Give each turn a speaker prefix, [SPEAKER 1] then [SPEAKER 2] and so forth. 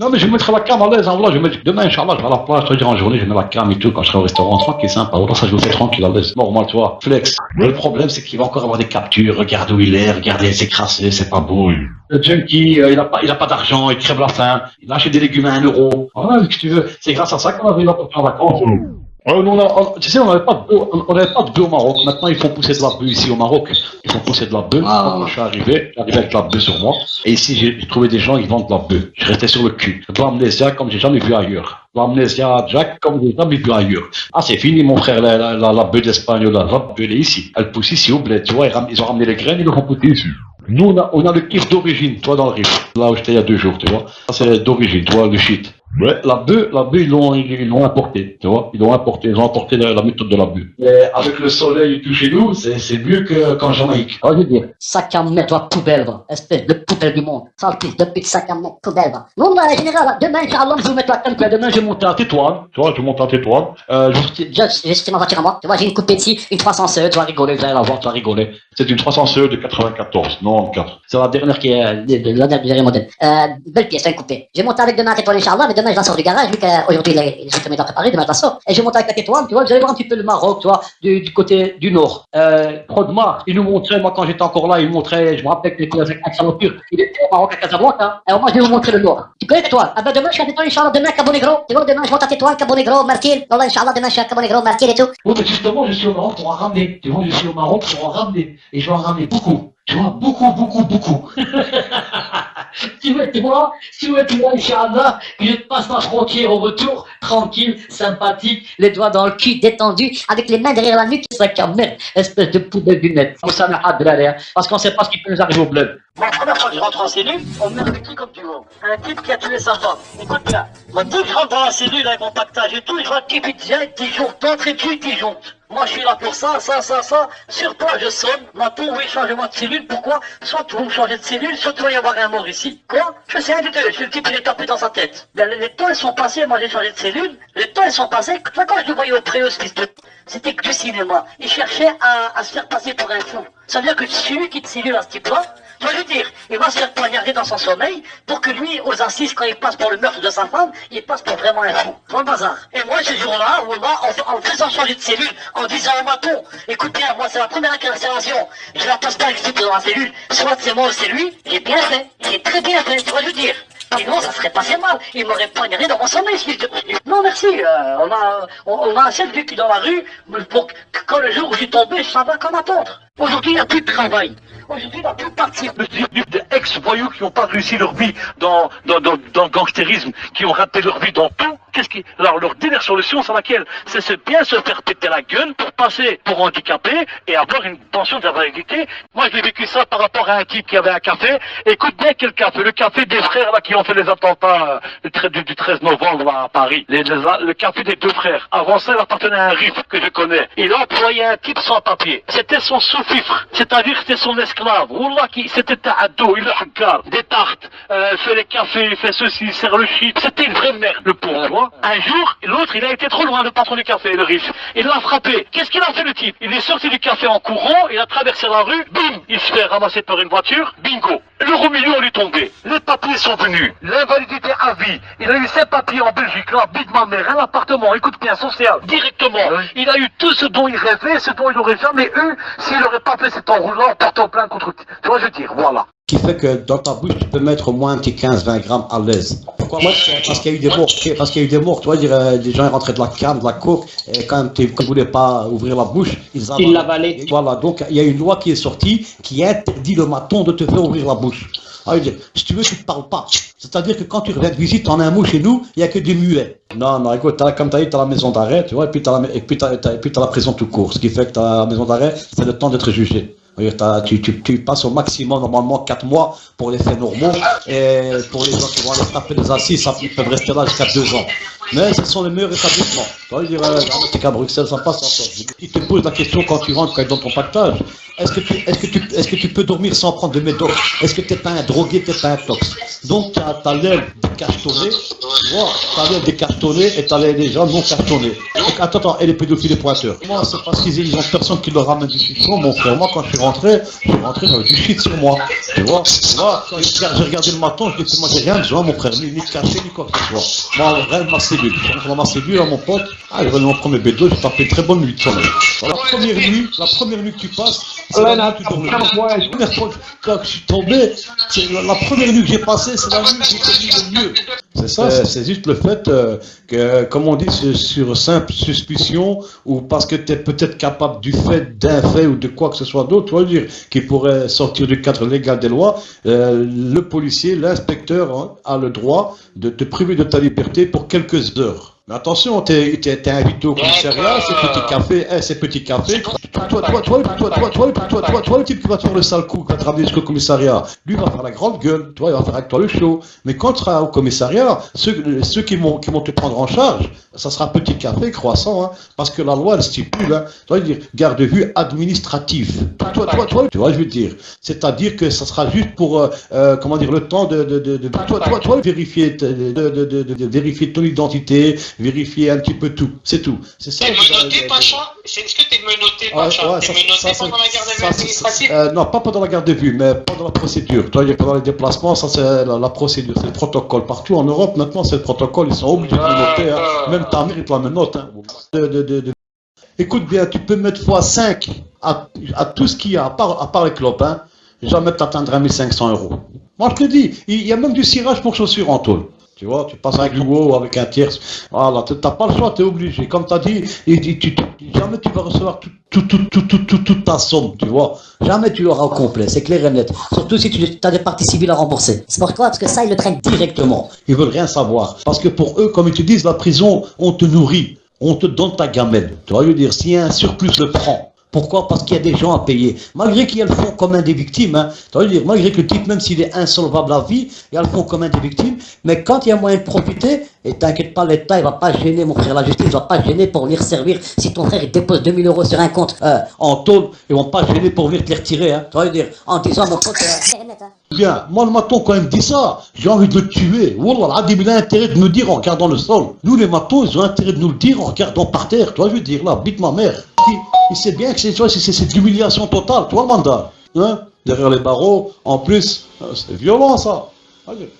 [SPEAKER 1] Non, mais je mettrai la cam à l'aise, hein, voilà, je vais mettre, demain, Inch'Allah, je vais à la plage, je te dire en journée, je mets la cam et tout, quand je serai au restaurant, tranquille, sympa, voilà, ça je le fais tranquille à l'aise, normal, tu vois, flex. Mais le problème, c'est qu'il va encore avoir des captures, regarde où il est, regardez, c'est crassé, c'est pas beau. Le junkie, il a pas d'argent, il crève la faim, il achète des légumes à 1 euro. Voilà, ce que tu veux, c'est grâce à ça qu'on avait eu la en vacances. Nous, tu sais, on n'avait pas de bœuf, on n'avait pas de bœuf au Maroc. Maintenant, ils font pousser de la bœuf ici au Maroc. Ils font pousser de la bœuf. Quand je suis arrivé avec la bœuf sur moi. Et ici, j'ai trouvé des gens qui vendent de la bœuf. Je restais sur le cul. De l'amnésia comme j'ai jamais vu ailleurs. De l'amnésia Jack comme j'ai jamais vu ailleurs. Ah, c'est fini, mon frère, la bœuf d'Espagne, la bœuf, elle est ici. Elle pousse ici au bled, tu vois. Ils ont ramené les graines, ils le font pousser ici. Nous, on a le kiff d'origine, toi, dans le riff. Là où j'étais il y a 2 jours, tu vois. Ça, c'est d'origine, toi, le shit. Ouais, la bœuf, ils l'ont importé, tu vois. Ils ont importé la méthode de la bœuf. Mais avec le soleil et tout chez nous, c'est mieux qu'en Jamaïque.
[SPEAKER 2] Oh, je veux dire, sac à merde, toi, poubelle, va. Espèce de poubelle du monde. Sale fils de pute, sac à merde, poubelle, va. Non, mais, général, demain, Inch'Allah, je vais vous mettre la canne, demain, je vais monter à Tétouan.
[SPEAKER 1] Tu vois, je monte à Tétouan.
[SPEAKER 2] J'ai acheté ma voiture à moi. Tu vois, j'ai une coupe ici, une 300 CE, tu vas rigoler, vous allez la voir, tu vas rigoler.
[SPEAKER 1] C'est une 300 CE de 94, 94.
[SPEAKER 2] C'est la dernière qui est, la dernière modèle. Belle pièce, un coupé. Je vais monter avec demain à Tétouan, Inch'Allah, mais demain, je la sors du garage, vu qu'aujourd'hui, j'ai terminé de préparer, demain, je la sors. Et je vais monter avec la Tétouan, tu vois, vous allez voir un petit peu le Maroc, tu vois, du côté du nord. Prodmar, il nous montrait, moi, quand j'étais encore là, il montrait, je me rappelle que j'étais avec sa voiture, il était au Maroc à Casablanca, et moi, je vais vous montrer le nord. Tu connais Tétouan? Ah ben, demain, je suis à Tétouan, Inch'Allah, demain, Cabo Negro. Tu vois, demain, je monte à Tétouan, Cabo Negro, Martil. Voilà, Inch'Allah, demain, je suis à Cabo Negro, Martil et tout.
[SPEAKER 1] Oui, mais justement, je suis au Maroc pour en ramener. Tu vois, je suis au Maroc pour en ramener. Et je vais en ramener beaucoup. Tu vois, beaucoup.
[SPEAKER 2] Tu veux moi, Inch'Allah, que je te passe la frontière au retour, tranquille, sympathique, les doigts dans le cul, détendu, avec les mains derrière la nuque, c'est ça merde, espèce de poubelle du net. On s'en a de l'air, parce qu'on sait pas ce qui peut nous arriver au bled.
[SPEAKER 3] Moi, la première fois que je rentre en cellule, on me met avec qui comme tu veux. Un type qui a tué sa femme. Écoute bien, moi, dès que je rentre dans la cellule avec mon pactage et tout, je vois un type qui vient, disjoncte, d'entrée de jus, disjoncte. Moi, je suis là pour ça. Sur toi, je sonne. Maintenant, oui, changez-moi de cellule. Pourquoi? Soit vous me changez de cellule, soit il va y avoir un mort ici. Quoi? Je sais rien du tout. Je suis le type qui est tapé dans sa tête. Les temps, ils sont passés. Moi, j'ai changé de cellule. Les temps, ils sont passés. Toi, quand je le voyais au préau, ce fils de... C'était que du cinéma. Il cherchait à se faire passer pour un fou. Ça veut dire que c'est lui qui te cellule à ce type-là. Je veux dire, il va se faire poignarder dans son sommeil pour que lui, aux assises, quand il passe pour le meurtre de sa femme, il passe pour vraiment un fou. Dans le bazar. Et moi, ce jour-là, en faisant changer de cellule, en disant au maton, écoute bien, moi, c'est la première incarcération, je la passe pas avec ce type dans la cellule, soit c'est moi ou c'est lui, j'ai bien fait. J'ai très bien fait, tu vois, je veux dire. Sinon, ça serait passé mal. Il m'aurait poignardé dans mon sommeil, ce fils de... Non, merci. On a assez de vécu dans la rue pour que quand le jour où je suis tombé, je savais comment attendre. Aujourd'hui, il n'y a plus de travail. Aujourd'hui, il n'y a plus de parti.
[SPEAKER 4] Des ex-voyous qui n'ont pas réussi leur vie dans le gangstérisme, qui ont raté leur vie dans tout. Alors, leur dernière solution, c'est laquelle? C'est bien se faire péter la gueule pour passer pour handicapé et avoir une pension d'invalidité. Moi, j'ai vécu ça par rapport à un type qui avait un café. Écoute bien quel café? Le café des frères là qui ont fait les attentats du 13 novembre là, à Paris. Le café des 2 frères. Avant ça, il appartenait à un riff que je connais. Il a employé un type sans papier. C'était son sous-fifre. C'est-à-dire que c'était son esclave. Wallah, c'était un ado, il le hagar. Des tartes, fait les cafés, fait ceci, sert le shit. C'était une vraie merde, le pauvre. Un jour, l'autre, il a été trop loin, le patron du café, le riff. Il l'a frappé. Qu'est-ce qu'il a fait, le type? Il est sorti du café en courant, il a traversé la rue, bim, il se fait ramasser par une voiture, bingo. L'euro million, on lui est tombé. Les papiers sont venus. L'invalidité à vie. Il a eu ses papiers en Belgique, là, bite ma mère, un appartement, écoute bien, social, directement. Il a eu tout ce dont il rêvait, ce dont il n'aurait jamais eu s'il n'aurait pas fait cet enroulement en portant plainte contre... Tu vois, je veux dire, voilà.
[SPEAKER 5] Qui fait que dans ta bouche, tu peux mettre au moins un petit 15-20 grammes à l'aise. Pourquoi? Moi, parce qu'il y a eu des morts. Parce qu'il y a eu des morts, tu vois, des gens rentraient de la canne, de la coke, et quand tu ne voulais pas ouvrir la bouche, ils l'avalaient. Voilà, donc il y a une loi qui est sortie qui interdit le maton de te faire ouvrir la bouche. Alors, il dit, si tu veux, tu ne parles pas. C'est-à-dire que quand tu reviens de visite, en un mot chez nous, il n'y a que des muets. Non, écoute, comme tu as dit, tu as la maison d'arrêt, tu vois, et puis tu as la prison tout court. Ce qui fait que la maison d'arrêt, c'est le temps d'être jugé. Tu passes au maximum, normalement, 4 mois pour les faits normaux. Et pour les gens qui vont aller taper des assises, ils peuvent rester là jusqu'à 2 ans. Mais ce sont les meilleurs établissements. Tu vas dire, t'es qu'à Bruxelles, ça passe encore. Ils te posent la question quand tu rentres, quand tu es dans ton pactage. Est-ce que tu peux dormir sans prendre de médoc? Est-ce que tu n'es pas un drogué, tu n'es pas un tox? Donc, tu as l'air cachetonnés, tu vois, t'avais des cachetonnés et t'avais des gens non cachetonnés. Donc, attends, et les pédophiles et pointeurs. Moi, c'est parce qu'ils ont personne qui leur ramène du shit. Mon frère, moi, quand je suis rentré, j'avais du shit sur moi. Tu vois, moi, quand j'ai regardé le matin, je dis, moi, j'ai rien besoin, mon frère, ni de caché, ni quoi que ce soit. Moi, rien de ma cellule. Je rentre dans ma cellule, à mon pote, j'ai donné mon premier bédo, j'ai tapé une très bonne nuit de sommeil. La première nuit que tu passes, c'est la nuit que tu dors le mieux. Quand je suis tombé, la première nuit que j'ai passée, c'est la nuit que j'ai connu le mieux. C'est ça, c'est juste le fait que, comme on dit, sur simple suspicion, ou parce que tu es peut-être capable du fait d'un fait ou de quoi que ce soit d'autre, tu vas dire, qui pourrait sortir du cadre légal des lois, le policier, l'inspecteur hein, a le droit de te priver de ta liberté pour quelques heures. Mais attention, t'es invité au commissariat, ces petits cafés, toi, le type qui va te faire le sale coup, qui va te ramener jusqu'au commissariat, lui va faire la grande gueule, toi, il va faire avec toi le show. Mais quand tu seras au commissariat, ceux qui vont te prendre en charge, ça sera petit café, croissant, hein, parce que la loi, elle stipule, hein, tu vas dire, garde vue administrative. Tu vois, je veux dire. C'est-à-dire que ça sera juste pour, comment dire, le temps de vérifier, vérifier ton identité, vérifier un petit peu tout, c'est tout. C'est ça.
[SPEAKER 6] T'es menotté, Pacha? Est-ce que t'es menotté, Pacha? T'es menotté pendant la garde à vue administrative?
[SPEAKER 5] Non, pas pendant la garde à vue, mais pendant la procédure. Tu vois, pendant les déplacements, ça c'est la procédure, c'est le protocole. Partout en Europe, maintenant, c'est le protocole, ils sont obligés de menotter. Hein. Même ta mère, ils te la menotte. Hein. Écoute bien, tu peux mettre x5 à tout ce qu'il y a, à part les clopes, hein. Jamais t'atteindras 1500 €. Moi, je te dis, il y a même du cirage pour chaussures en tôle. Tu vois, tu passes avec Hugo ou avec un tierce. Voilà, t'as pas le choix, t'es obligé. Comme t'as dit, jamais tu vas recevoir toute ta somme, tu vois.
[SPEAKER 2] Jamais tu l'auras au complet, c'est clair et net. Surtout si tu as des parties civiles à rembourser. C'est pourquoi? Parce que ça, ils le prennent directement.
[SPEAKER 5] Ils veulent rien savoir. Parce que pour eux, comme ils te disent, la prison, on te nourrit. On te donne ta gamelle. Tu vois, je veux dire, s'il y a un surplus, le prends. Pourquoi? Parce qu'il y a des gens à payer. Malgré qu'il y a le fonds commun des victimes, hein, ça veut dire, malgré que le type, même s'il est insolvable à vie, il y a le fonds commun des victimes, mais quand il y a moyen de profiter, et t'inquiète pas, l'État, il va pas gêner, mon frère, la justice, il va pas gêner pour venir servir. Si ton frère, il dépose 2000 € sur un compte, en tôle, ils vont pas gêner pour venir te les retirer, hein. Ça veut dire, en disant, mon pote, bien, moi le maton quand il me dit ça, j'ai envie de le tuer. Wallah, il a intérêt de me dire en regardant le sol. Nous les matons, ils ont intérêt de nous le dire en regardant par terre. Toi, je veux dire, là, bite ma mère. Il sait bien que c'est de l'humiliation totale, toi le mandat. Hein, derrière les barreaux, en plus, c'est violent ça. Allez.